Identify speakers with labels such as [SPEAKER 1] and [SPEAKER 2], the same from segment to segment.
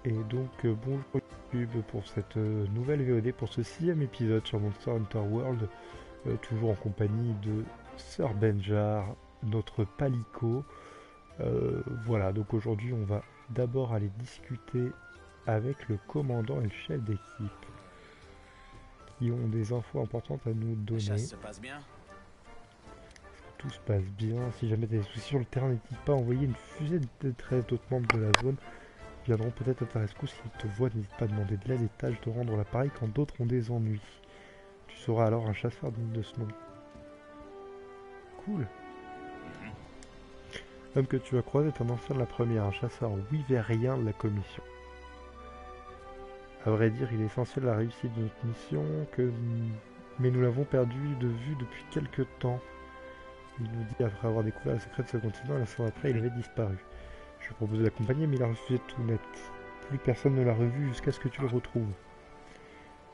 [SPEAKER 1] Et donc bonjour YouTube pour cette nouvelle VOD, pour ce 6ème épisode sur Monster Hunter World, toujours en compagnie de Sir Benjar, notre palico. Voilà, donc aujourd'hui on va d'abord aller discuter avec le commandant et le chef d'équipe, qui ont des infos importantes à nous
[SPEAKER 2] La chasse
[SPEAKER 1] donner.
[SPEAKER 2] se passe bien?
[SPEAKER 1] Tout se passe bien. Si jamais tu as des soucis sur le terrain, n'hésite pas à envoyer une fusée de détresse. D'autres membres de la zone viendront peut-être à ta rescousse. S'ils te voient, n'hésite pas à demander de l'aide et tâche de rendre l'appareil quand d'autres ont des ennuis. Tu seras alors un chasseur digne de ce nom. Cool. L'homme que tu vas croiser est un ancien de la première, un chasseur wyvérien de la commission. À vrai dire, il est essentiel à la réussite de notre mission, mais nous l'avons perdu de vue depuis quelque temps. Il nous dit, après avoir découvert le secret de ce continent, l'instant après, il avait disparu. Je lui propose de l'accompagner, mais il a refusé tout net. Plus personne ne l'a revu jusqu'à ce que tu le retrouves.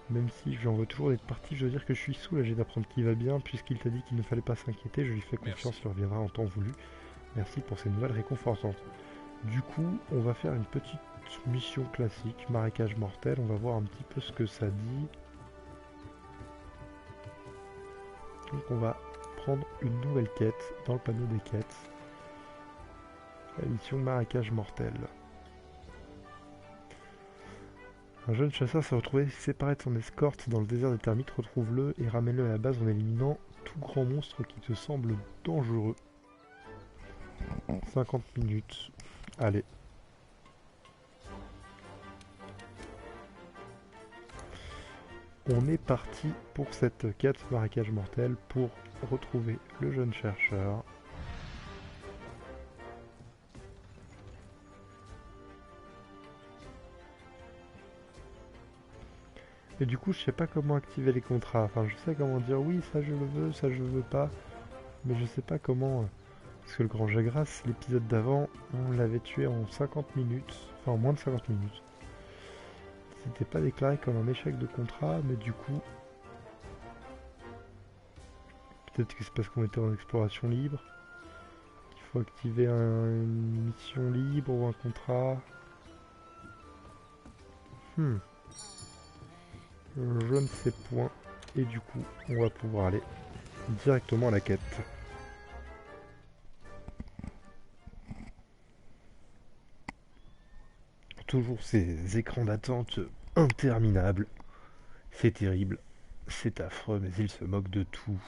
[SPEAKER 1] Même si j'en veux toujours d'être parti, je veux dire que je suis soulagé d'apprendre qu'il va bien, puisqu'il t'a dit qu'il ne fallait pas s'inquiéter, je lui fais confiance, il reviendra en temps voulu. Merci pour ces nouvelles réconfortantes. Du coup, on va faire une petite mission classique, marécage mortel, on va voir un petit peu ce que ça dit. Donc on va prendre une nouvelle quête dans le panneau des quêtes. La mission marécage mortel. Un jeune chasseur s'est retrouvé séparé de son escorte dans le désert des termites. Retrouve-le et ramène-le à la base en éliminant tout grand monstre qui te semble dangereux. 50 minutes. Allez. On est parti pour cette quête marécage mortel pour retrouver le jeune chercheur. Et du coup, je sais pas comment activer les contrats. Enfin, je sais comment dire oui, ça je le veux, ça je veux pas. Mais je sais pas comment. Parce que le grand Jagras, l'épisode d'avant, on l'avait tué en 50 minutes. Enfin, en moins de 50 minutes. C'était pas déclaré comme un échec de contrat, mais du coup. Peut-être que c'est parce qu'on était en exploration libre. Qu'il faut activer une mission libre ou un contrat. Je ne sais point. Et du coup, on va pouvoir aller directement à la quête. Toujours ces écrans d'attente interminables. C'est terrible. C'est affreux, mais ils se moquent de tout.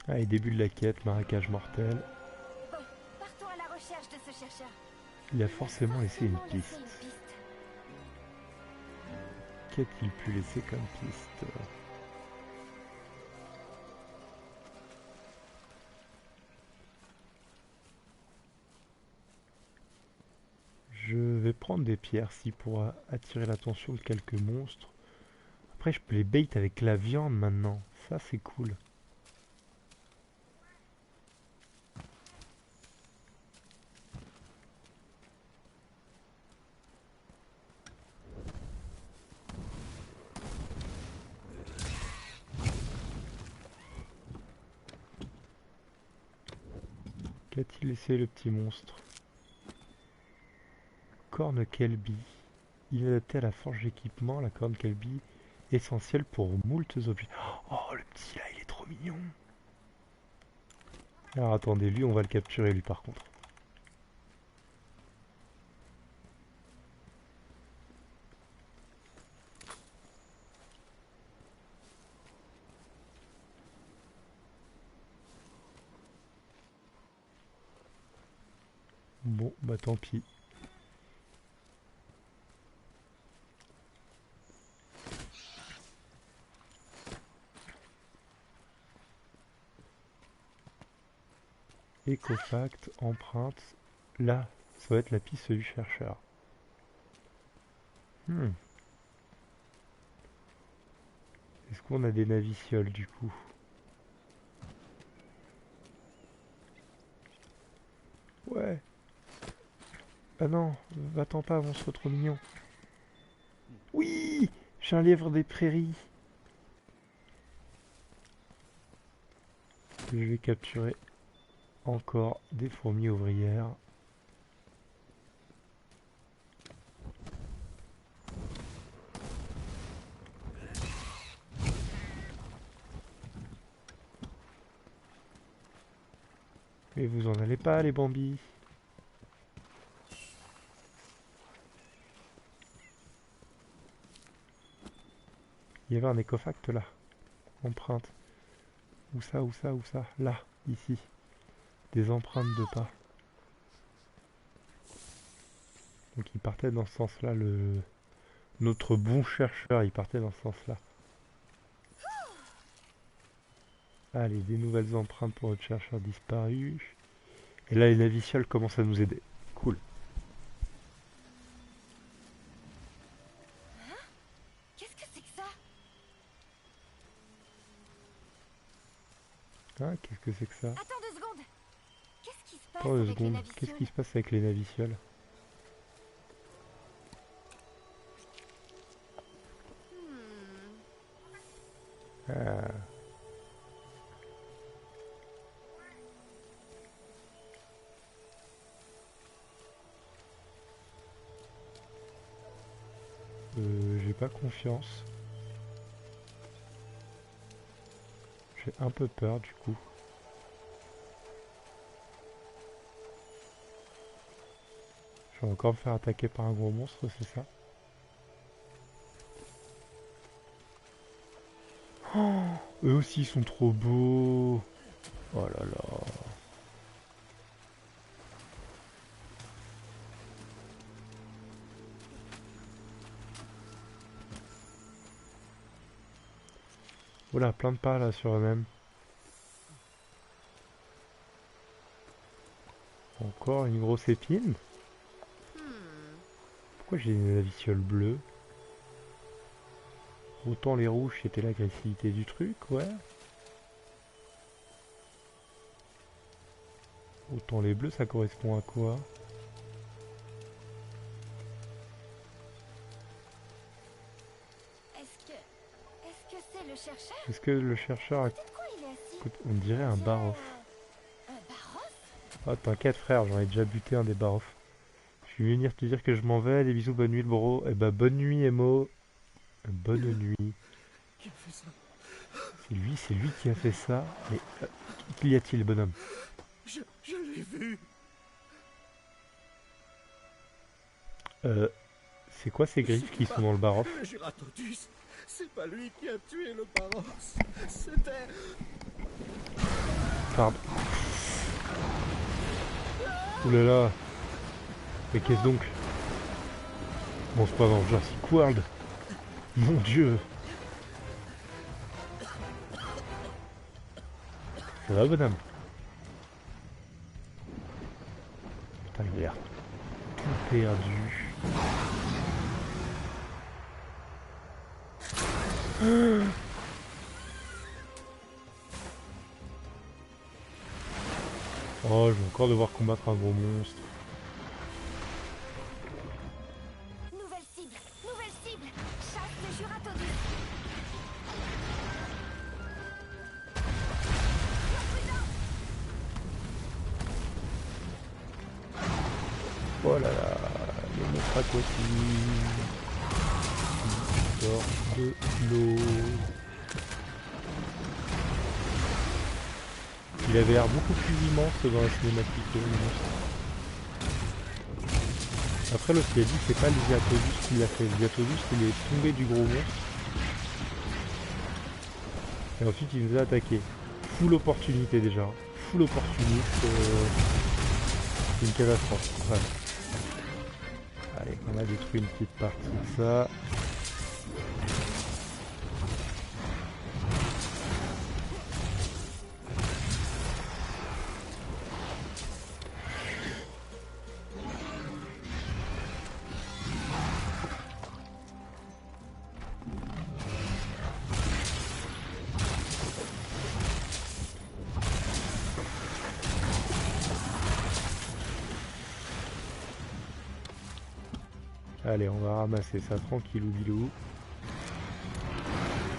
[SPEAKER 1] Allez, début de la quête, marécage mortel.
[SPEAKER 3] Bon, partons à la recherche de ce chercheur.
[SPEAKER 1] Il a forcément laissé une piste. Qu'a-t-il pu laisser comme piste? Je vais prendre des pierres si pour attirer l'attention de quelques monstres. Après, je peux les bait avec la viande maintenant. Ça, c'est cool. Qu'a-t-il laissé le petit monstre? Corne Kelby. Il est adapté à la forge d'équipement, la corne Kelby, essentielle pour moultes objets. Oh, le petit là, il est trop mignon. Alors attendez, lui, on va le capturer, lui, par contre. Bon, bah tant pis. Ecofact, empreinte. Là, ça va être la piste du chercheur. Est-ce qu'on a des navicioles du coup? Ouais. Ah non, va-t'en pas, monstre trop mignon. Oui, j'ai un lièvre des prairies. Je vais capturer encore des fourmis ouvrières. Et vous en allez pas, les bambis. Il y avait un écofact là. Empreinte. Où ça, où ça, où ça? Là, ici. Des empreintes de pas. Donc il partait dans ce sens-là, notre bon chercheur, il partait dans ce sens-là. Allez, des nouvelles empreintes pour notre chercheur disparu. Et là, les navicioles commencent à nous aider. Cool.
[SPEAKER 3] Qu'est-ce que c'est que ça?
[SPEAKER 1] Ah, qu'est-ce que c'est que ça?
[SPEAKER 3] Attends 2 secondes. Qu'est-ce qui se passe
[SPEAKER 1] Attends 2
[SPEAKER 3] avec les
[SPEAKER 1] secondes.
[SPEAKER 3] navicioles?
[SPEAKER 1] Qu'est-ce qui se passe avec les navicioles? Ah. J'ai pas confiance. J'ai un peu peur du coup. Je vais encore me faire attaquer par un gros monstre, c'est ça? Oh, eux aussi ils sont trop beaux. Oh là là. Oula, plein de pas là sur eux-mêmes. Encore une grosse épine. Pourquoi j'ai une naviciole bleue? Autant les rouges c'était l'agressivité du truc, ouais. Autant les bleus ça correspond à quoi?
[SPEAKER 3] Est-ce que c'est le chercheur?
[SPEAKER 1] Est-ce que le chercheur a...
[SPEAKER 3] De quoi il est assis?
[SPEAKER 1] Écoute, on dirait un barof.
[SPEAKER 3] Un barof?
[SPEAKER 1] Ah t'inquiète frère, j'en ai déjà buté un des barofs. Je suis venu venir te dire que je m'en vais, des bisous, bonne nuit le bro. Eh bah bonne nuit Emo. Bonne nuit.
[SPEAKER 2] Qui a fait ça?
[SPEAKER 1] C'est lui qui a fait ça. Mais qu'y a-t-il bonhomme?
[SPEAKER 2] Je l'ai vu.
[SPEAKER 1] C'est quoi ces griffes qui sont dans le barof?
[SPEAKER 2] Le Juratodus, c'est pas lui qui a tué le Baros. C'était...
[SPEAKER 1] Pardon. Oulala. Mais qu'est-ce donc? Bon, c'est pas dans Jurassic World. Mon dieu. Ça va, bonhomme? Putain, il a l'air tout perdu. Oh, je vais encore devoir combattre un gros monstre.
[SPEAKER 3] Nouvelle cible! Chasse le Juratodus!
[SPEAKER 1] Oh là là, le monstre aquatique qui sort de l'eau. Il avait l'air beaucoup plus immense dans la cinématique, le monstre. Après, l'autre, il a dit que c'est pas le Viatodus qui l'a fait. Le Viatodus, il est tombé du gros monstre. Et ensuite, il nous a attaqué. Full opportunité déjà. Full opportuniste. C'est une catastrophe. Voilà. Allez, on a détruit une petite partie de ça. Allez, on va ramasser ça tranquillou bilou.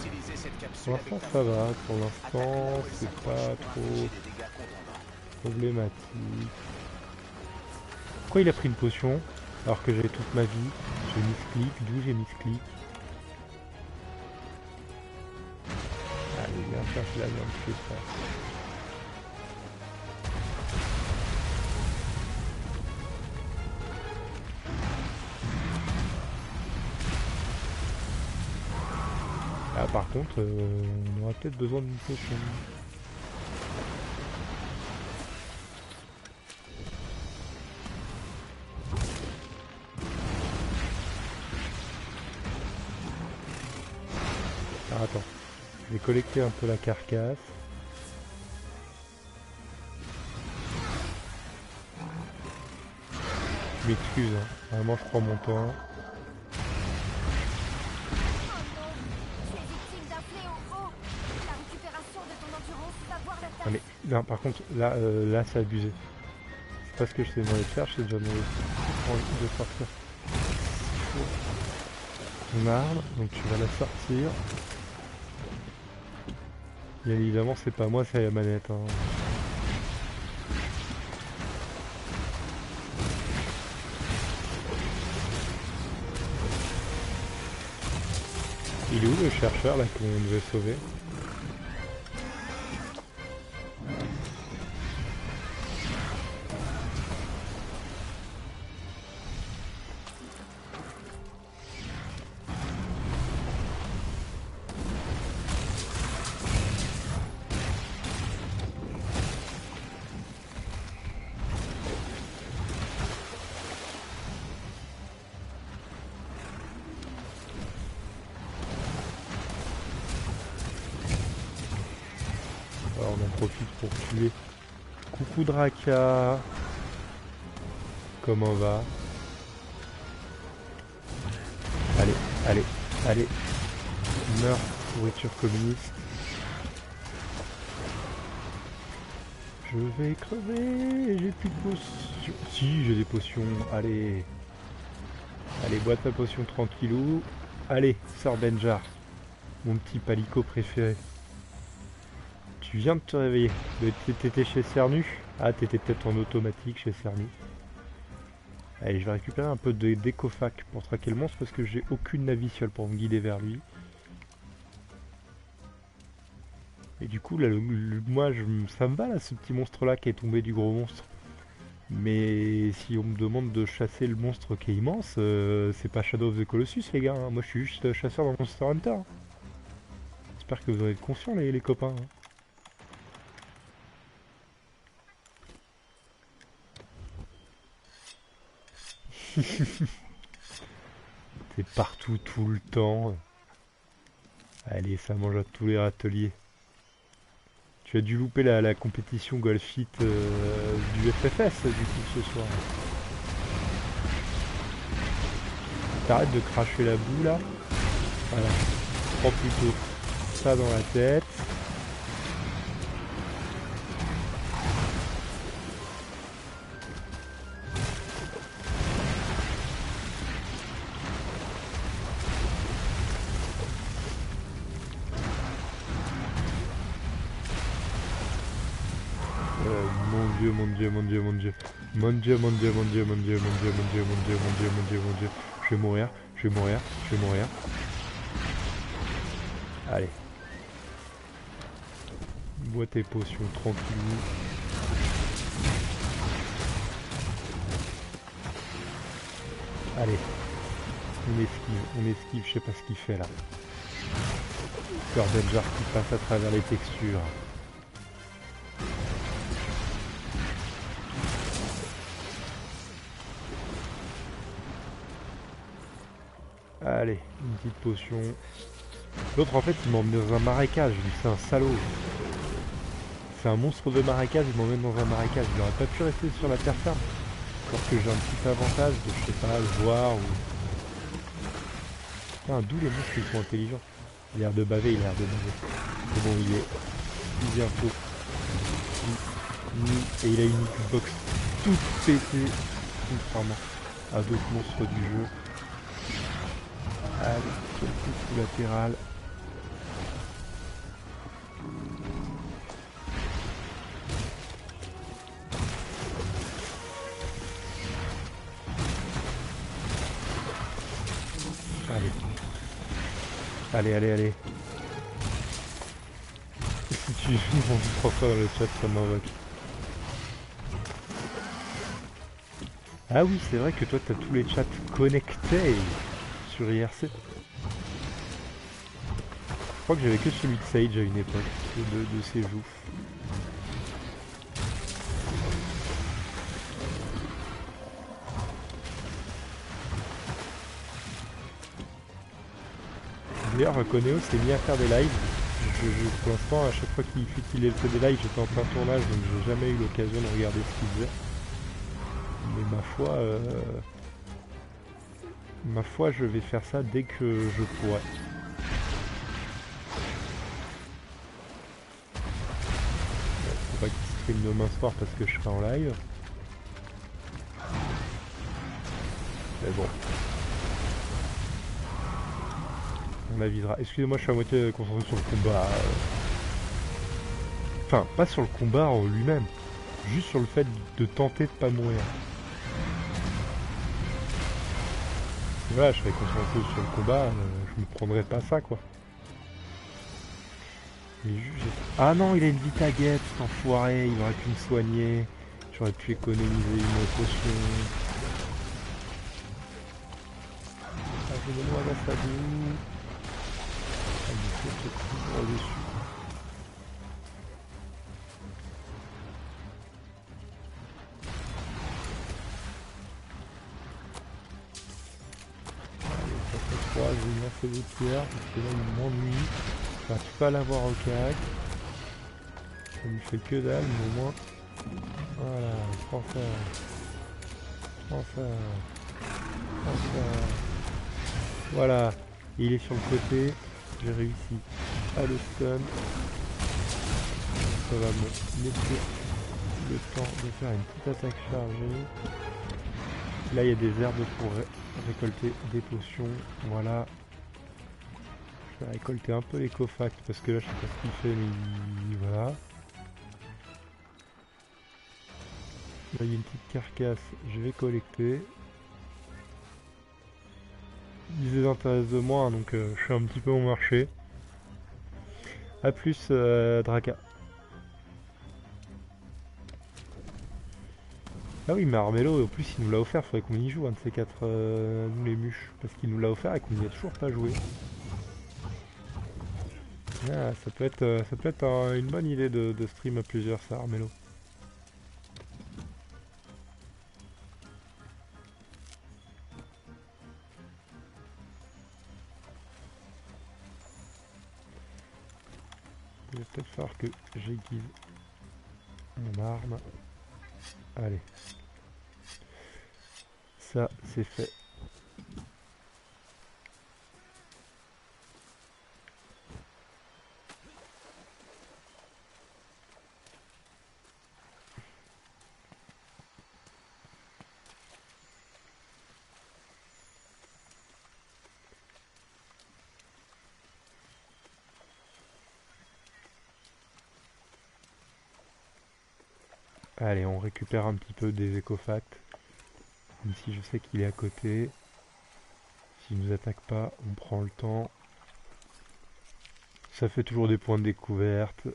[SPEAKER 4] Utilisez cette
[SPEAKER 2] suis
[SPEAKER 1] Pour
[SPEAKER 2] avec
[SPEAKER 1] l'instant
[SPEAKER 2] ta
[SPEAKER 1] ça
[SPEAKER 2] famille.
[SPEAKER 1] va, pour l'instant c'est pas trop
[SPEAKER 2] J'ai des dégâts content.
[SPEAKER 1] problématique. Pourquoi il a pris une potion alors que j'avais toute ma vie? J'ai mis ce clic, d'où j'ai mis ce clic? Allez, viens chercher la viande, je fais ça. Ah, par contre, on aura peut-être besoin d'une potion. Ah, attends, je vais collecter un peu la carcasse. Je m'excuse, hein. Vraiment je prends mon temps.
[SPEAKER 3] Oh non. Tu es victime d'un fléau. Oh. La récupération de ton endurance va voir la
[SPEAKER 1] Ah
[SPEAKER 3] tasse.
[SPEAKER 1] mais non, par contre là c'est abusé. C'est pas ce que je t'ai demandé de faire, je t'ai déjà demandé de sortir ton arme, donc tu vas la sortir. Bien évidemment c'est pas moi, c'est la manette. Hein. Il est où le chercheur là qu'on devait sauver? Alors on en profite pour tuer. Coucou Draka. Comment va? Allez, allez, allez. Meurs, pourriture communiste. Je vais crever, j'ai plus de potions. Si, j'ai des potions, allez. Allez, bois ta potion tranquillou. Allez, sors Benjar. Mon petit palico préféré. Tu viens de te réveiller. T'étais chez Cernu? Ah, t'étais peut-être en automatique chez Cernu. Allez, je vais récupérer un peu de d'écofac pour traquer le monstre parce que j'ai aucune naviciole pour me guider vers lui. Et du coup, là, moi, ça me va là, ce petit monstre-là qui est tombé du gros monstre. Mais si on me demande de chasser le monstre qui est immense, c'est pas Shadow of the Colossus, les gars. Hein. Moi, je suis juste chasseur dans Monster Hunter. J'espère que vous en êtes conscients, les copains. Hein. C'est partout, tout le temps. Allez, ça mange à tous les râteliers. Tu as dû louper la compétition Golf It du FFS du coup ce soir. T'arrêtes de cracher la boue là. Voilà. Prends plutôt ça dans la tête. Mon dieu, mon dieu, mon dieu, mon dieu. Mon dieu, mon dieu, mon dieu, mon dieu, mon dieu, mon dieu, mon dieu, mon dieu, mon dieu, mon dieu. Je vais mourir, je vais mourir, je vais mourir. Allez. Bois tes potions tranquillement. Allez. On esquive, je sais pas ce qu'il fait là. Peur Benjar qui passe à travers les textures. Allez, une petite potion. L'autre en fait il m'emmène dans un marécage, c'est un salaud. C'est un monstre de marécage, il m'emmène dans un marécage. Il aurait pas pu rester sur la terre ferme. Encore que j'ai un petit avantage de, je sais pas, le voir ou... Putain, d'où les monstres ils sont intelligents. Il a l'air de baver, il a l'air de baver. C'est bon, il est bientôt. Et il a une Xbox toute pétée, contrairement à d'autres monstres du jeu. Allez, quel coup latéral. Allez, allez, allez. Si tu montres François dans le chat, ça m'invoque. Ah oui, c'est vrai que toi, t'as tous les chats connectés sur IRC. Je crois que j'avais que celui de Sage à une époque, de ses joues. D'ailleurs, Koneo s'est mis à faire des lives. Pour l'instant, à chaque fois qu'il fait des lives, j'étais en plein tournage, donc j'ai jamais eu l'occasion de regarder ce qu'il faisait. Mais ma foi, je vais faire ça dès que je pourrai. Faut pas qu'il stream demain soir parce que je serai en live. Mais bon. On avisera. Excusez-moi, je suis à moitié concentré sur le combat. Enfin, pas sur le combat en lui-même. Juste sur le fait de tenter de pas mourir. Voilà, je serais concentré sur le combat, je me prendrais pas ça, quoi. Ah non, il a une Vitaguette, cet enfoiré, il aurait pu me soigner. J'aurais pu économiser une potion. Ah, je me demande à ça d'où. Ah, il faut se couvrir dessus. Je vais lancer des pierres parce que là il m'ennuie. J'arrive pas à l'avoir au cac. Ça lui fait que dalle, mais au moins. Voilà, prends ça. Prends ça. Prends ça. Voilà. Il est sur le côté. J'ai réussi à le stun. Ça va me laisser le temps de faire une petite attaque chargée. Là il y a des herbes pour récolter des potions. Voilà. Je vais récolter un peu les cofacts parce que là je sais pas ce qu'il fait, mais voilà. Là il y a une petite carcasse, je vais collecter. Ils les intéressent de moi, donc je fais un petit peu mon marché. A plus Draka. Ah oui, mais Armello, en plus il nous l'a offert, faudrait qu'on y joue un de ces quatre, nous les muches, parce qu'il nous l'a offert et qu'on n'y a toujours pas joué. Ah, ça peut être une bonne idée de stream à plusieurs, ça, Armello. Il va peut-être falloir que j'aiguise mon arme. Allez. Ça, c'est fait. Allez, on récupère un petit peu des écofacts. Même si je sais qu'il est à côté. S'il nous attaque pas, on prend le temps. Ça fait toujours des points de découverte.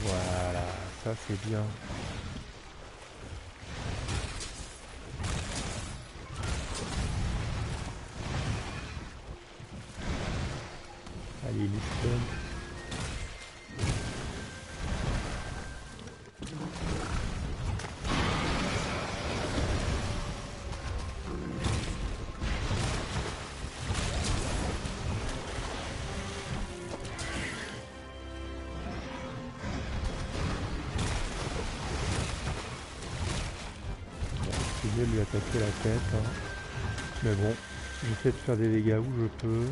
[SPEAKER 1] Voilà, ça c'est bien. Allez, Liston. C'est mieux de lui attaquer la tête. Hein. Mais bon, j'essaie de faire des dégâts où je peux.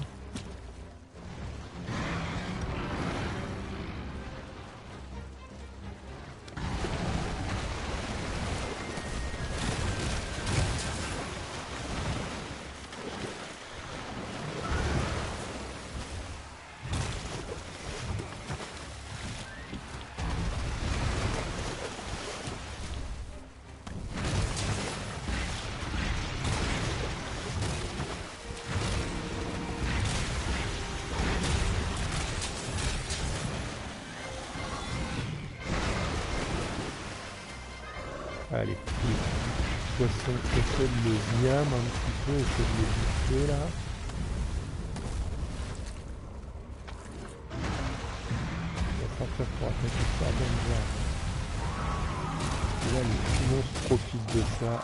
[SPEAKER 1] Allez, les poissons essaient de le miam un petit peu, essaient de les bouffer là. On va sortir pour attaquer ça bien. Et là, les monstres profitent de ça.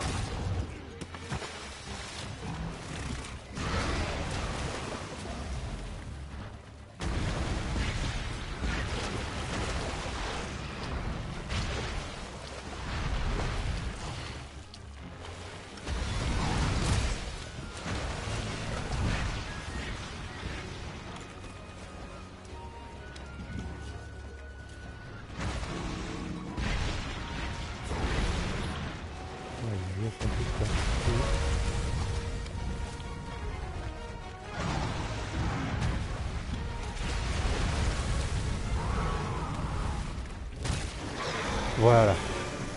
[SPEAKER 1] Voilà,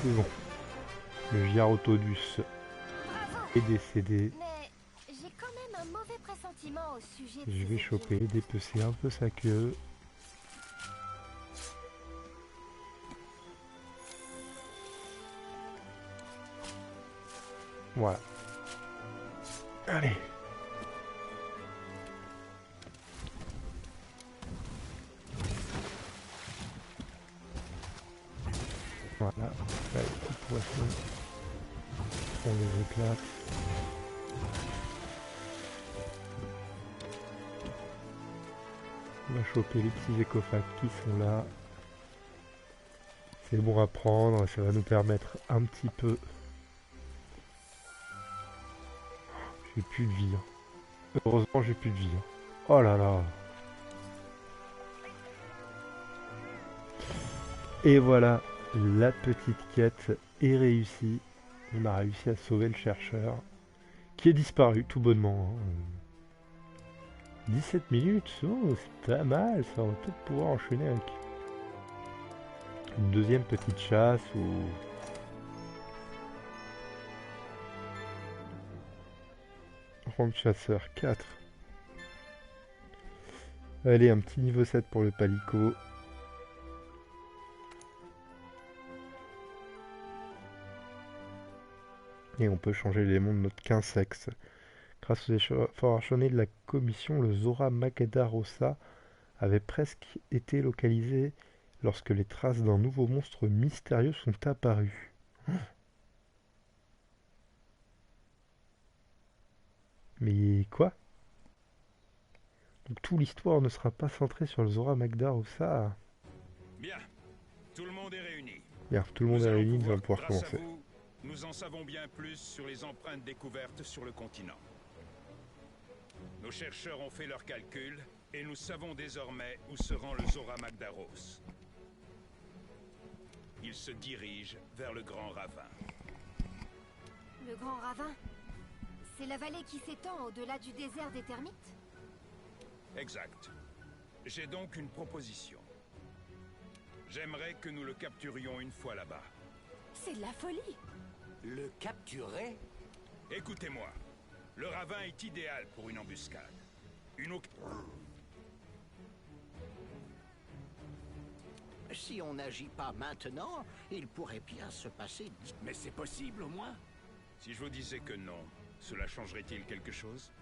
[SPEAKER 1] c'est bon. Le Gyarotodus est décédé.
[SPEAKER 3] Mais j'ai quand même un mauvais pressentiment au sujet de
[SPEAKER 1] Je
[SPEAKER 3] ces
[SPEAKER 1] vais
[SPEAKER 3] épines.
[SPEAKER 1] choper, dépecer un peu sa queue. Voilà. Allez. Voilà. Là, les petits poissons. On les éclate. On va choper les petits écophages qui sont là. C'est bon à prendre, ça va nous permettre un petit peu. J'ai plus de vie. Heureusement, j'ai plus de vie. Oh là là. Et voilà, la petite quête est réussie. On a réussi à sauver le chercheur, qui est disparu tout bonnement. 17 minutes, oh, c'est pas mal, ça. On va peut-être pouvoir enchaîner avec une deuxième petite chasse ou... Ronde chasseur 4. Allez, un petit niveau 7 pour le palico. Et on peut changer l'élément de notre quinsex. Grâce aux efforts acharnés de la commission, le Zora Magdarossa avait presque été localisé lorsque les traces d'un nouveau monstre mystérieux sont apparues. Mais quoi? Donc toute l'histoire ne sera pas centrée sur le Zora Magdarossa.
[SPEAKER 4] Bien, tout le monde est réuni.
[SPEAKER 1] Bien, tout le monde est réuni, nous allons pouvoir
[SPEAKER 4] grâce
[SPEAKER 1] commencer.
[SPEAKER 4] à vous, nous en savons bien plus sur les empreintes découvertes sur le continent. Nos chercheurs ont fait leurs calculs et nous savons désormais où se rend le Zora Magdaros. Il se dirige vers le Grand Ravin.
[SPEAKER 3] Le Grand Ravin? C'est la vallée qui s'étend au-delà du désert des termites?
[SPEAKER 4] Exact. J'ai donc une proposition. J'aimerais que nous le capturions une fois là-bas.
[SPEAKER 3] C'est de la folie!
[SPEAKER 5] Le capturer?
[SPEAKER 4] Écoutez-moi. Le ravin est idéal pour une embuscade.
[SPEAKER 5] Si on n'agit pas maintenant, il pourrait bien se passer...
[SPEAKER 2] Mais c'est possible au moins.
[SPEAKER 4] Si je vous disais que non, cela changerait-il quelque chose?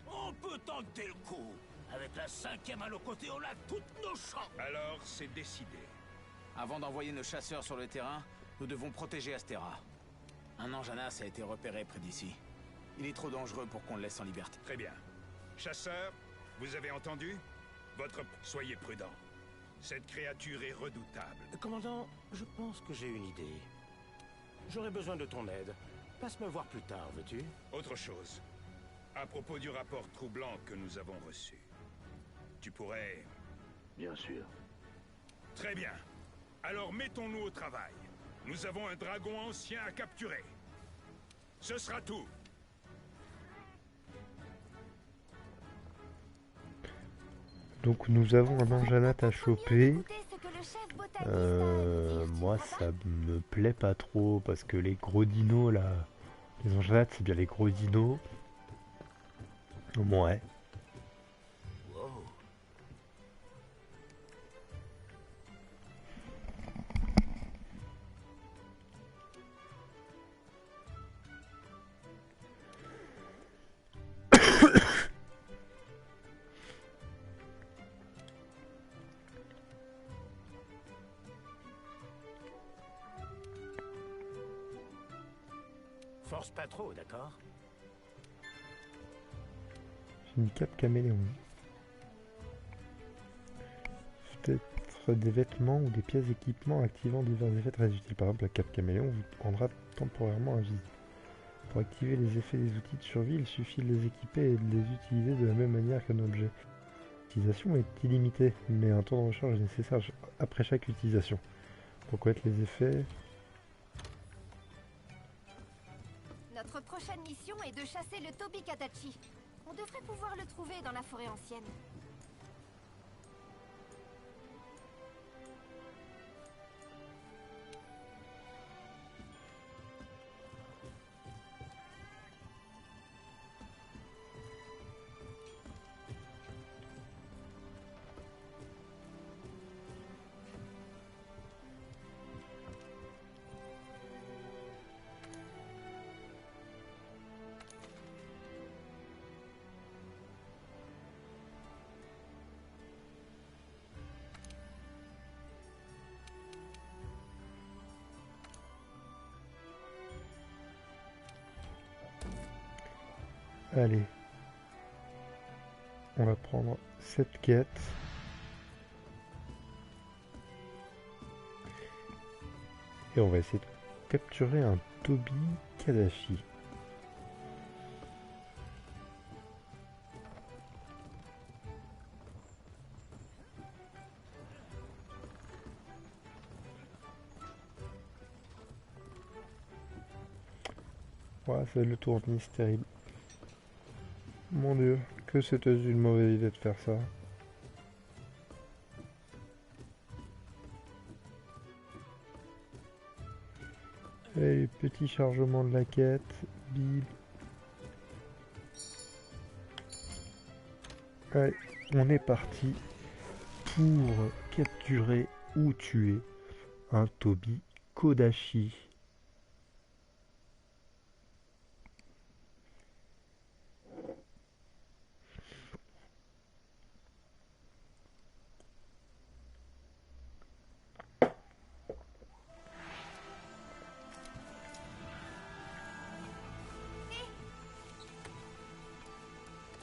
[SPEAKER 2] On peut tenter le coup. Avec la 5e à nos côtés, on a toutes nos chances.
[SPEAKER 4] Alors, c'est décidé.
[SPEAKER 6] Avant d'envoyer nos chasseurs sur le terrain, nous devons protéger Astera. Un Anjanas a été repéré près d'ici. Il est trop dangereux pour qu'on le laisse en liberté.
[SPEAKER 4] Très bien. Chasseurs, vous avez entendu? Soyez prudents. Cette créature est redoutable.
[SPEAKER 2] Commandant, je pense que j'ai une idée. J'aurais besoin de ton aide. Passe me voir plus tard, veux-tu?
[SPEAKER 4] Autre chose. À propos du rapport troublant que nous avons reçu. Tu pourrais...
[SPEAKER 2] Bien sûr.
[SPEAKER 4] Très bien. Alors mettons-nous au travail. Nous avons un dragon ancien à capturer. Ce sera tout.
[SPEAKER 1] Donc nous avons un Anjanat à choper. Moi ça me plaît pas trop parce que les gros dinos là, les Anjanats c'est bien les gros dinos. Ouais.
[SPEAKER 2] Force pas trop, d'accord?
[SPEAKER 1] Une cape caméléon. Peut-être des vêtements ou des pièces d'équipement activant divers effets très utiles. Par exemple, la cape caméléon vous rendra temporairement invisible. Pour activer les effets des outils de survie, il suffit de les équiper et de les utiliser de la même manière qu'un objet. L'utilisation est illimitée, mais un temps de recharge est nécessaire après chaque utilisation. Pour connaître les effets...
[SPEAKER 3] Notre prochaine mission est de chasser le Tobi Kadachi. On devrait pouvoir le trouver dans la forêt ancienne.
[SPEAKER 1] Allez. On va prendre cette quête. Et on va essayer de capturer un Tobi Kadachi. Ouais, c'est le tournis, terrible. Mon dieu, que c'était une mauvaise idée de faire ça. Et petit chargement de la quête, bim. Allez, on est parti pour capturer ou tuer un Tobi Kadachi.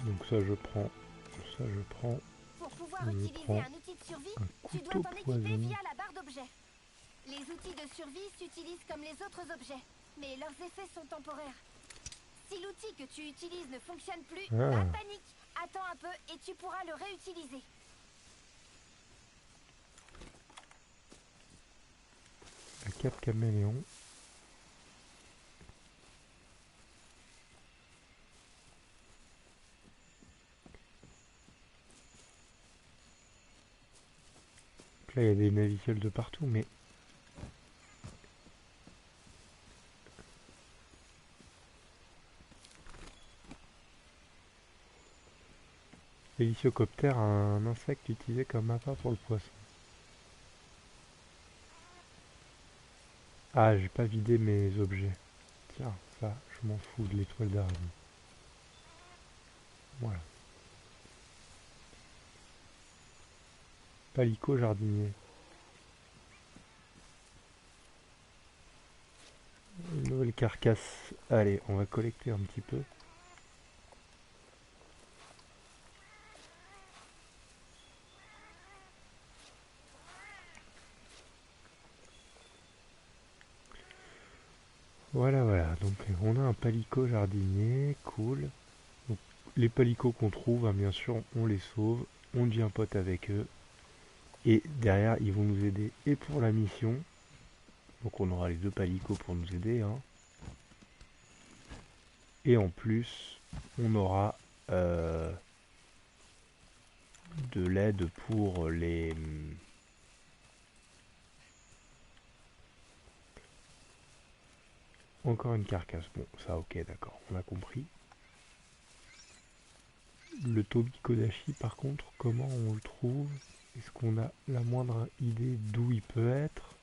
[SPEAKER 1] Donc ça je prends,
[SPEAKER 3] Pour pouvoir
[SPEAKER 1] Je
[SPEAKER 3] utiliser
[SPEAKER 1] prends
[SPEAKER 3] un outil de survie,
[SPEAKER 1] un
[SPEAKER 3] tu dois
[SPEAKER 1] couteau
[SPEAKER 3] t'en équiper
[SPEAKER 1] poison.
[SPEAKER 3] via la barre d'objets. Les outils de survie s'utilisent comme les autres objets, mais leurs effets sont temporaires. Si l'outil que tu utilises ne fonctionne plus, pas panique. Attends un peu et tu pourras le réutiliser.
[SPEAKER 1] La cape caméléon. Donc là il y a des navicioles de partout, mais l'hélicoptère a un insecte utilisé comme appât pour le poisson. Ah, j'ai pas vidé mes objets. Tiens, ça, je m'en fous de l'étoile d'araignée. Voilà. Palico jardinier. Une nouvelle carcasse. Allez, on va collecter un petit peu. Voilà, voilà. Donc on a un palico jardinier. Cool. Donc, les palicots qu'on trouve, hein, bien sûr, on les sauve. On devient pote avec eux. Et derrière, ils vont nous aider et pour la mission. Donc on aura les deux palicots pour nous aider. Hein. Et en plus, on aura de l'aide pour les... Encore une carcasse. Bon, ça ok, d'accord, on a compris. Le Tobi Kadachi, par contre, comment on le trouve? Est-ce qu'on a la moindre idée d'où il peut être?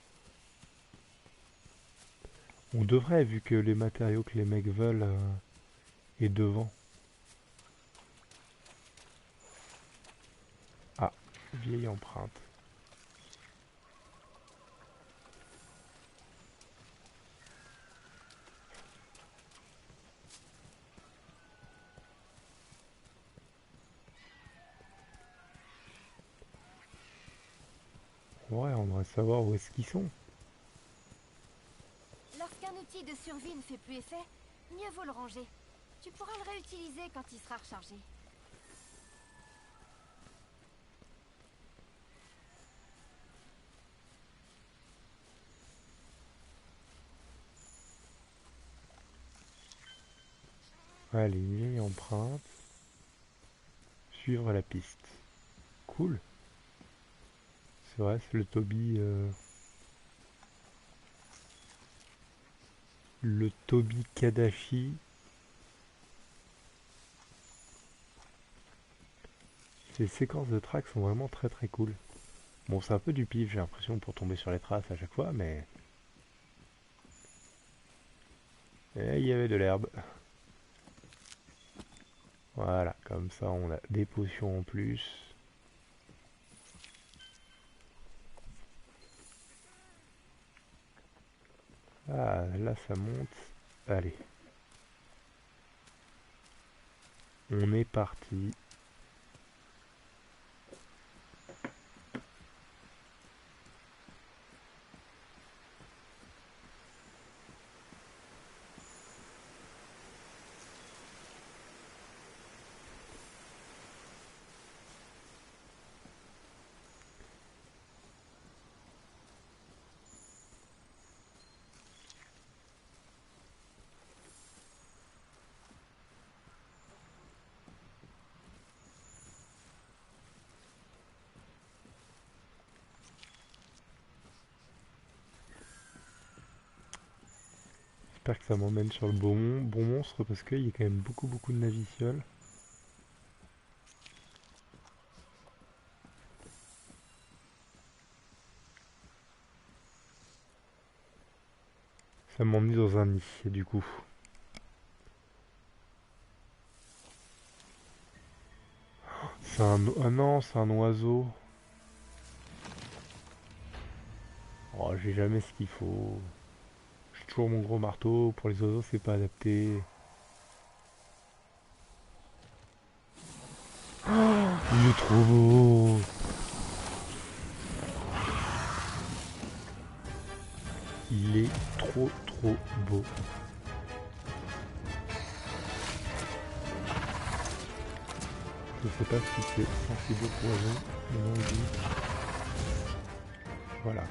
[SPEAKER 1] On devrait, vu que les matériaux que les mecs veulent est devant. Ah, vieille empreinte. Ouais, on devrait savoir où est-ce qu'ils sont.
[SPEAKER 3] Lorsqu'un outil de survie ne fait plus effet, mieux vaut le ranger. Tu pourras le réutiliser quand il sera rechargé.
[SPEAKER 1] Allez, vieille empreinte. Suivre la piste. Cool. C'est vrai, c'est le Toby... Le Toby Kadashi. Ces séquences de track sont vraiment très très cool. Bon, c'est un peu du pif, j'ai l'impression, pour tomber sur les traces à chaque fois, mais... Et il y avait de l'herbe. Voilà, comme ça on a des potions en plus. Ah, là ça monte. Allez. On est parti. J'espère que ça m'emmène sur le bon monstre parce qu'il y a quand même beaucoup de navicioles. Ça m'emmène dans un nid du coup. C'est un... Ah non, c'est un oiseau. Oh, j'ai jamais ce qu'il faut. J'ai toujours mon gros marteau. Pour les oiseaux, c'est pas adapté. Il est trop beau. Il est trop beau. Je sais pas si c'est sensible au poison, mais non, il dit. Voilà.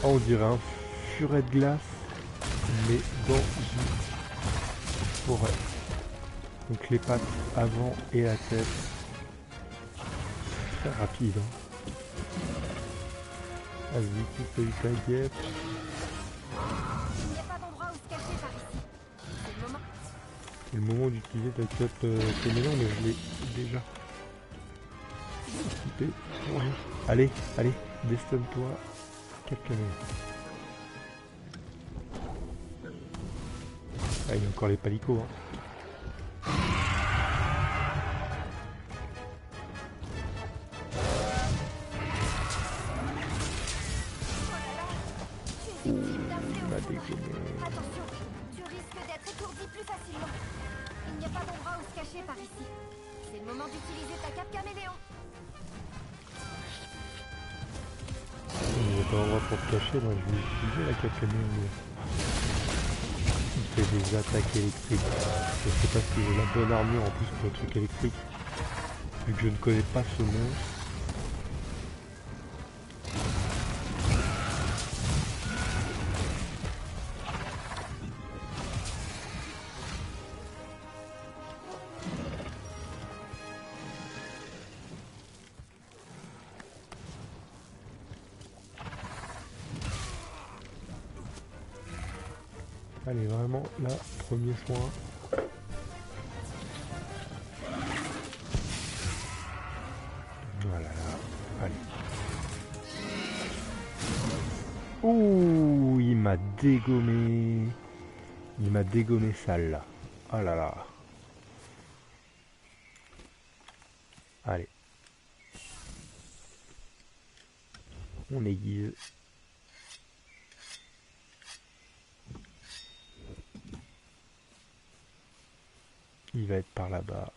[SPEAKER 1] Oh, on dirait un furet de glace, mais dans une forêt. Donc les pattes avant et la tête. Très rapide. Hein. Vas-y, tu fais ta guêpe.
[SPEAKER 3] Il n'y a pas d'endroit où se cacher par ici. C'est le moment.
[SPEAKER 1] C'est le moment d'utiliser ta cape caméléon, mais je l'ai déjà équipé. Ouais. Allez, destinne-toi. Cape caméléon. Ah, il y a encore les palicots. Hein.
[SPEAKER 3] Attention, tu risques d'être étourdi plus facilement. Il n'y a pas d'endroit où se cacher par ici. C'est le moment d'utiliser ta cape caméléon.
[SPEAKER 1] Il n'y a pas d'endroit pour te cacher, donc je vais utiliser la cape caméléon. Il fait des attaques électriques. Je sais pas si j'ai la bonne armure en plus pour le truc électrique. Vu que je ne connais pas ce monstre. Allez, vraiment, là, premier soin. Voilà, allez. Ouh, il m'a dégommé. Il m'a dégommé sale, là. Oh là là. Allez. On aiguise. Il va être par là-bas.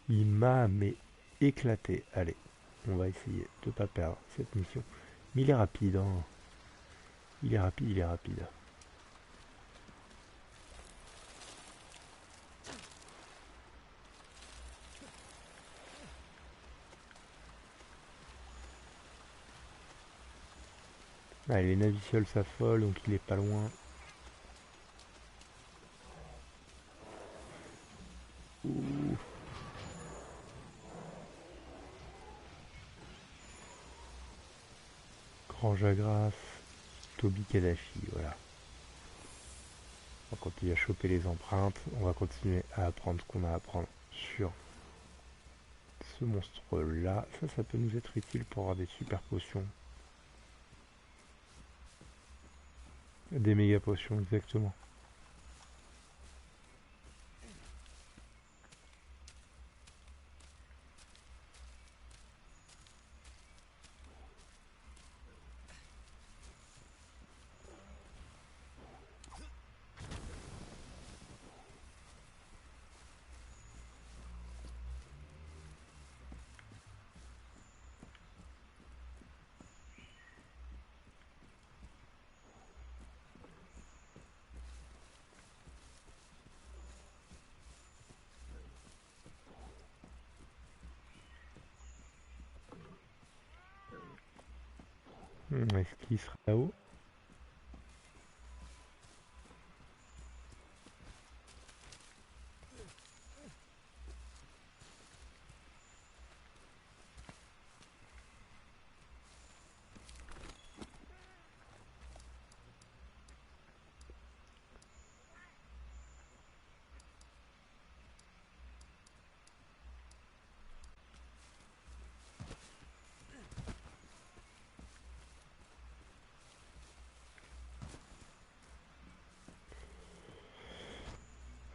[SPEAKER 1] Il m'a mais éclaté. Allez, on va essayer de pas perdre cette mission. Mais il est rapide, hein. Il est rapide, il est rapide. Allez, les navicioles s'affolent, donc il est pas loin. Ouh. Grand Jagras, Toby Kadashi, voilà. On va continuer à choper les empreintes, on va continuer à apprendre ce qu'on a à apprendre sur ce monstre là. Ça peut nous être utile pour avoir des super potions. Des méga potions, exactement. Est-ce qu'il sera là-haut?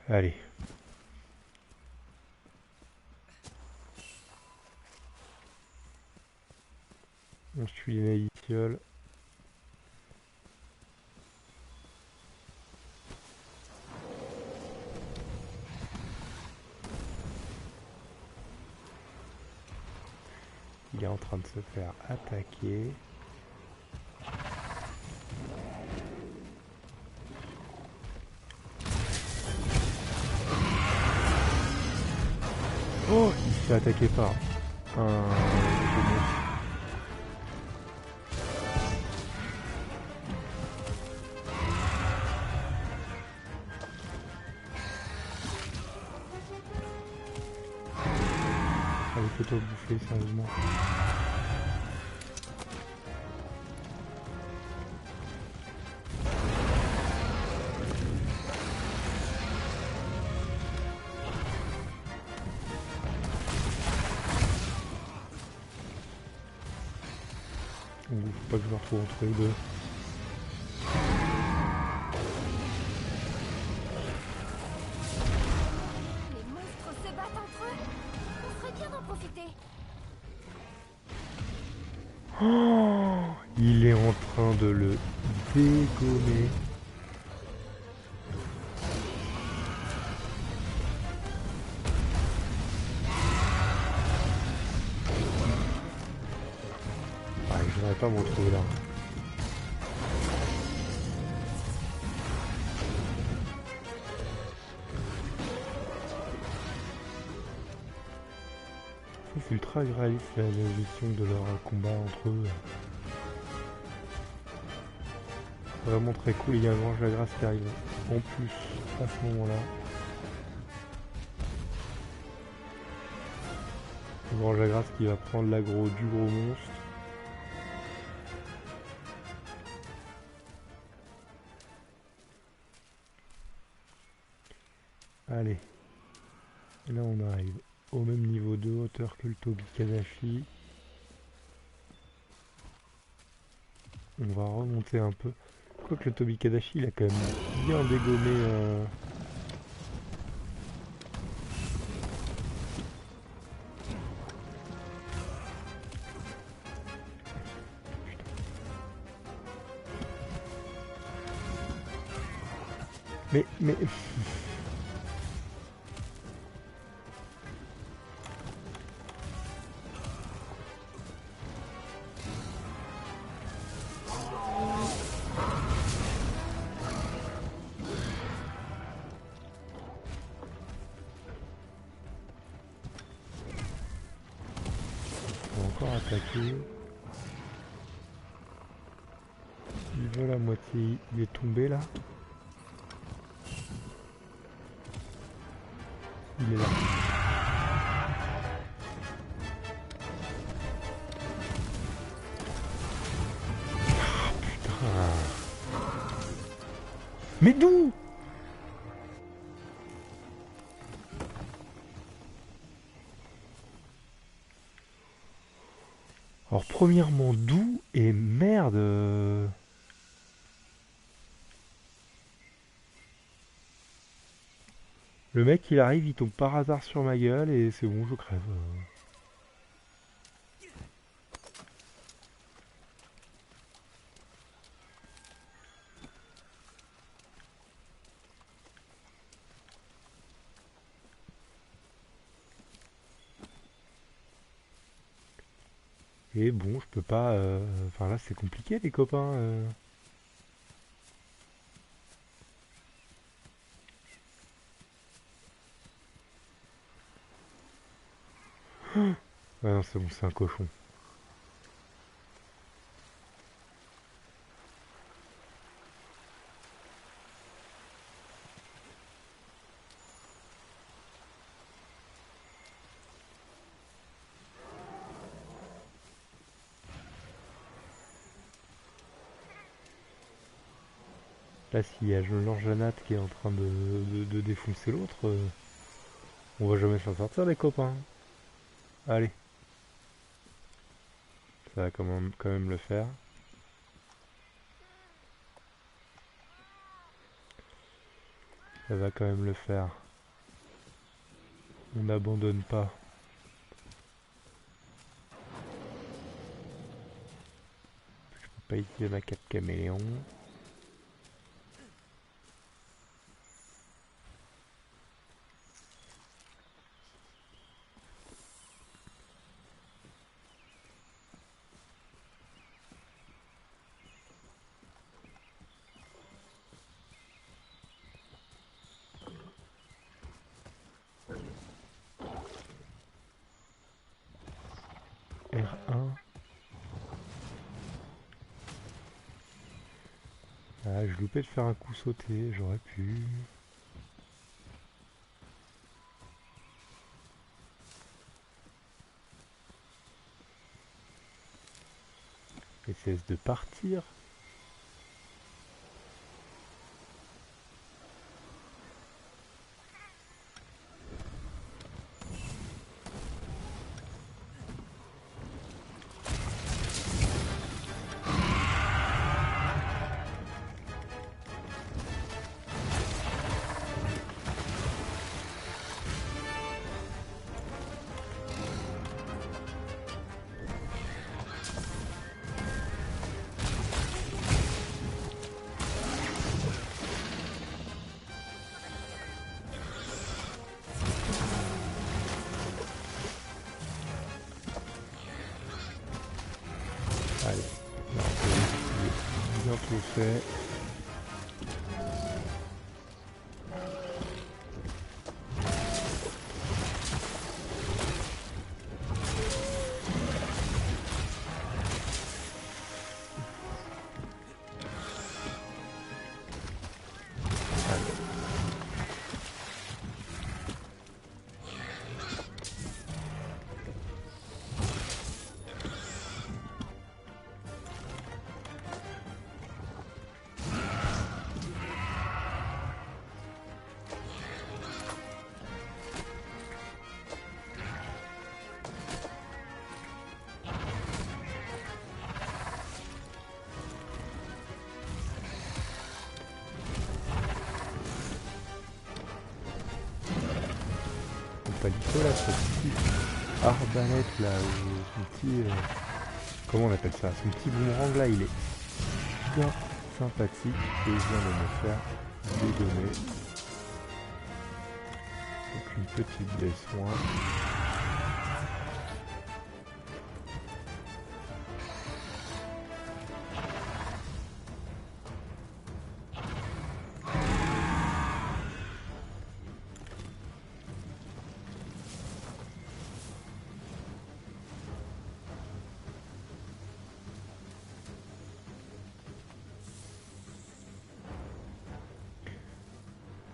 [SPEAKER 1] Allez. On suit les navicioles. Il est en train de se faire attaquer. Oh, il se fait attaquer par un... Avec auto-bouffé, sérieusement. Faut pas que je me retrouve entre les deux.
[SPEAKER 3] Les monstres se battent entre eux. On ferait bien d'en profiter.
[SPEAKER 1] Oh, il est en train de le dégommer. Je n'aurais pas me retrouver là. C'est ultra réaliste la gestion de leur combat entre eux. Vraiment très cool. Il y a un grand Jagras qui arrive en plus à ce moment-là. Un grand Jagras qui va prendre l'aggro du gros monstre. Allez, et là on arrive au même niveau de hauteur que le Toby Kadashi. On va remonter un peu. Quoique le Toby Kadashi il a quand même bien dégommé. Mais... encore attaquer. Il vole à moitié, il est tombé là. Il est là. Ah, putain. Mais d'où? Alors premièrement d'où et merde. Le mec il arrive, il tombe par hasard sur ma gueule et c'est bon, je crève. Et bon, je peux pas... Enfin là c'est compliqué les copains. Ouais non c'est bon, c'est un cochon. Là s'il y a Jean-Janat qui est en train de défoncer l'autre, on va jamais s'en sortir les copains. Allez. Ça va quand même le faire. Ça va quand même le faire. On n'abandonne pas. Je peux pas utiliser ma cape caméléon. R1. Ah, je loupais de faire un coup sauté, j'aurais pu. Et cesse de partir. Allez, non, c'est bientôt fait. Pas du tout là, ce petit arbalète là, son petit... comment on appelle ça? Son petit boomerang là, il est bien sympathique et il vient de me faire dégonner. Donc une petite baie soin.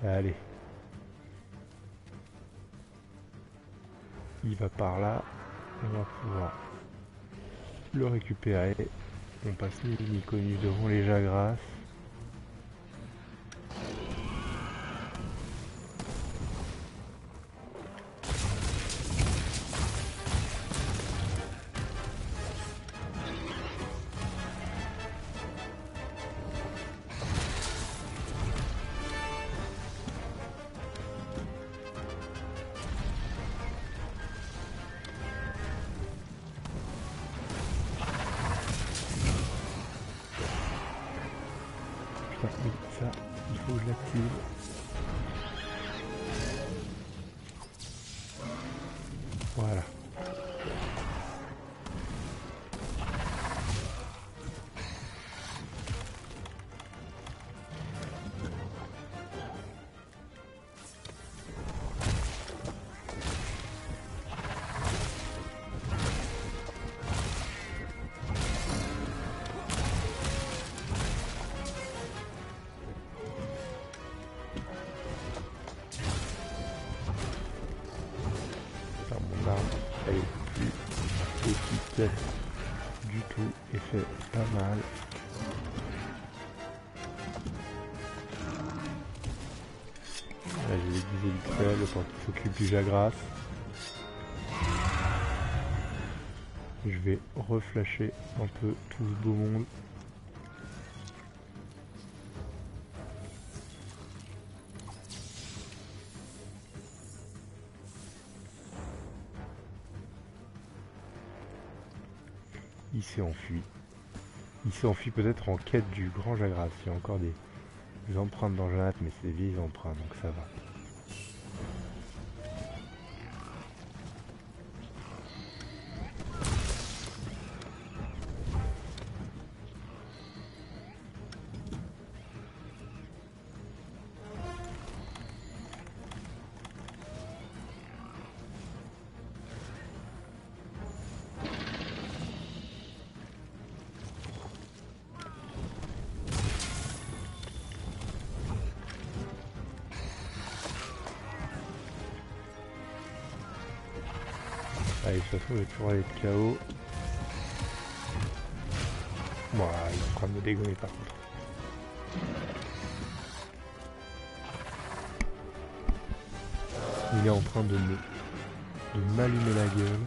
[SPEAKER 1] Allez. Il va par là. On va pouvoir le récupérer. On passe ni connu devant les Jagras. Oui, ça, il faut que je l'active. Voilà. Elle est plus efficace du tout et fait pas mal. Là j'ai déguisé l'Ixel, le temps qu'il s'occupe du Jagras. Je vais reflasher un peu tout ce beau monde. Il s'est enfui. Il s'est enfui peut-être en quête du grand Jagras. Il y a encore des empreintes dans Janat, mais c'est des vieilles empreintes, donc ça va. Allez, de toute façon, je vais toujours aller de KO. Voilà, il est en train de me dégommer par contre. Il est en train de m'allumer la gueule.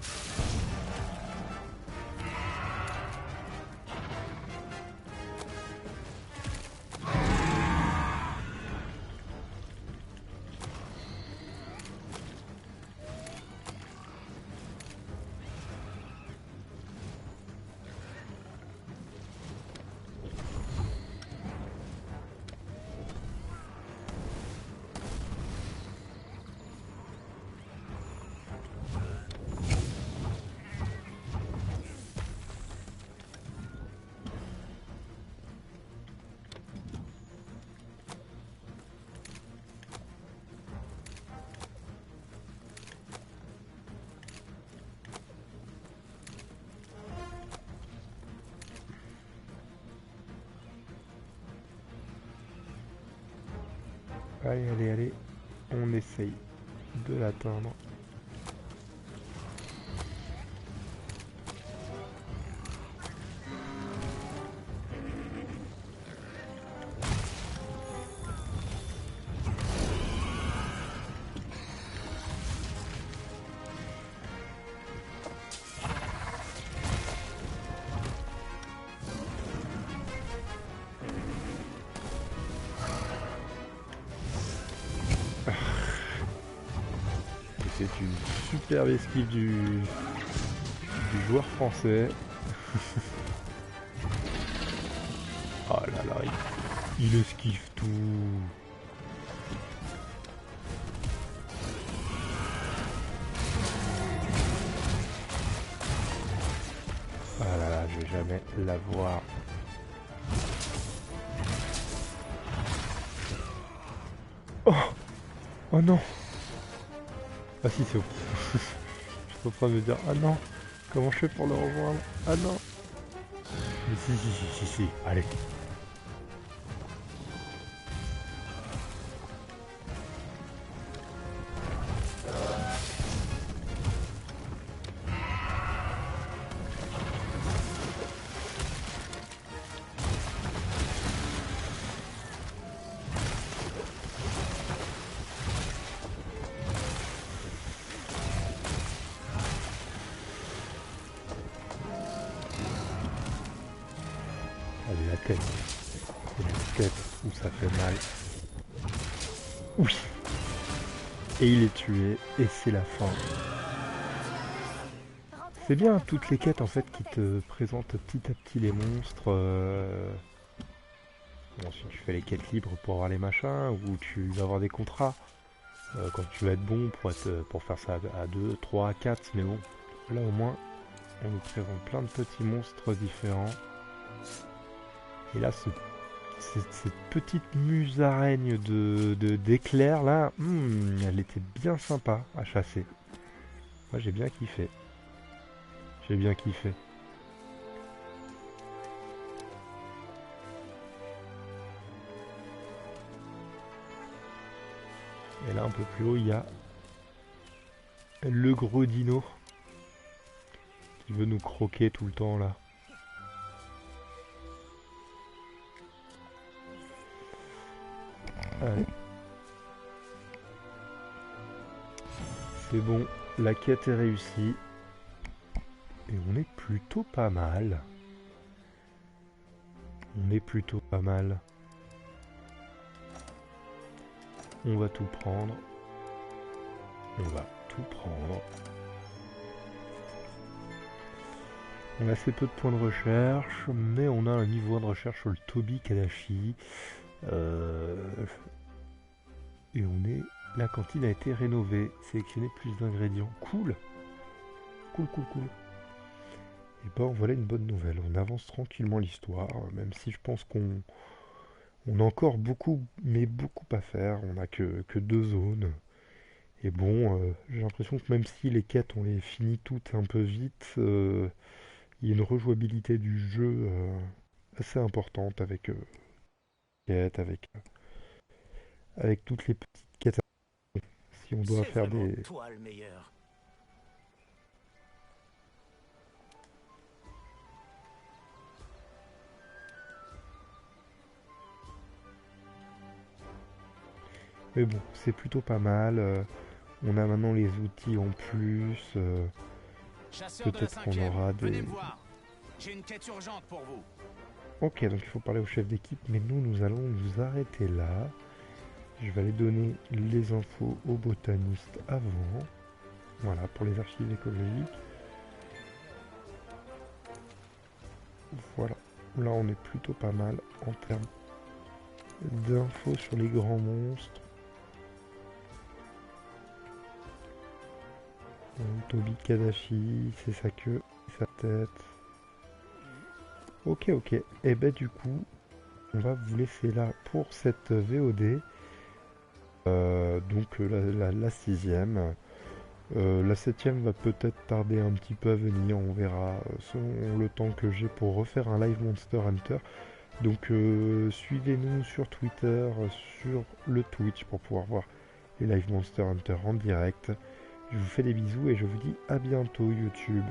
[SPEAKER 1] Allez, allez, allez, on essaye de l'atteindre. C'est une superbe esquive du joueur français. Oh là là, il esquive tout. Ah là là, je vais jamais l'avoir. Oh, oh non. Ah si, c'est bon. Je suis en train de me dire, ah non, comment je fais pour le rejoindre? Ah non. Mais si, allez. tête. C'est la tête où ça fait mal. Oui. Et il est tué, et c'est la fin. C'est bien toutes les quêtes en fait qui te présentent petit à petit les monstres. Bon, si tu fais les quêtes libres pour avoir les machins, ou tu vas avoir des contrats quand tu vas être bon pour faire ça à 2, 3, 4, mais bon, là au moins on nous présente plein de petits monstres différents. Et là cette petite musaraigne d'éclairs là, elle était bien sympa à chasser. Moi j'ai bien kiffé. J'ai bien kiffé. Et là un peu plus haut il y a le gros dino qui veut nous croquer tout le temps là. Allez. C'est bon, la quête est réussie. Et on est plutôt pas mal. On est plutôt pas mal. On va tout prendre. On va tout prendre. On a assez peu de points de recherche, mais on a un niveau 1 de recherche sur le Tobi Kadashi. Et on est... La cantine a été rénovée. Sélectionner plus d'ingrédients. Cool. Cool, cool, cool. Et ben voilà une bonne nouvelle. On avance tranquillement l'histoire, même si je pense qu'on a encore beaucoup, mais beaucoup à faire. On n'a que 2 zones. Et bon, j'ai l'impression que même si les quêtes, on les finit toutes un peu vite, il y a une rejouabilité du jeu assez importante avec quêtes, avec toutes les petites quêtes. Si on doit faire des...
[SPEAKER 2] toi le meilleur.
[SPEAKER 1] Mais bon, c'est plutôt pas mal. On a maintenant les outils en plus. Peut-être qu'on aura des...
[SPEAKER 6] J'ai une quête urgente pour vous.
[SPEAKER 1] Ok, donc il faut parler au chef d'équipe, mais nous allons nous arrêter là. Je vais aller donner les infos aux botanistes avant. Voilà, pour les archives écologiques. Voilà, là on est plutôt pas mal en termes d'infos sur les grands monstres. Tobi Kadashi, c'est sa queue, sa tête. Ok, ok. Et ben du coup, on va vous laisser là pour cette VOD. Donc la 6ème. La 7ème va peut-être tarder un petit peu à venir, on verra selon le temps que j'ai pour refaire un live Monster Hunter. Donc suivez-nous sur Twitter, sur le Twitch pour pouvoir voir les live Monster Hunter en direct. Je vous fais des bisous et je vous dis à bientôt YouTube.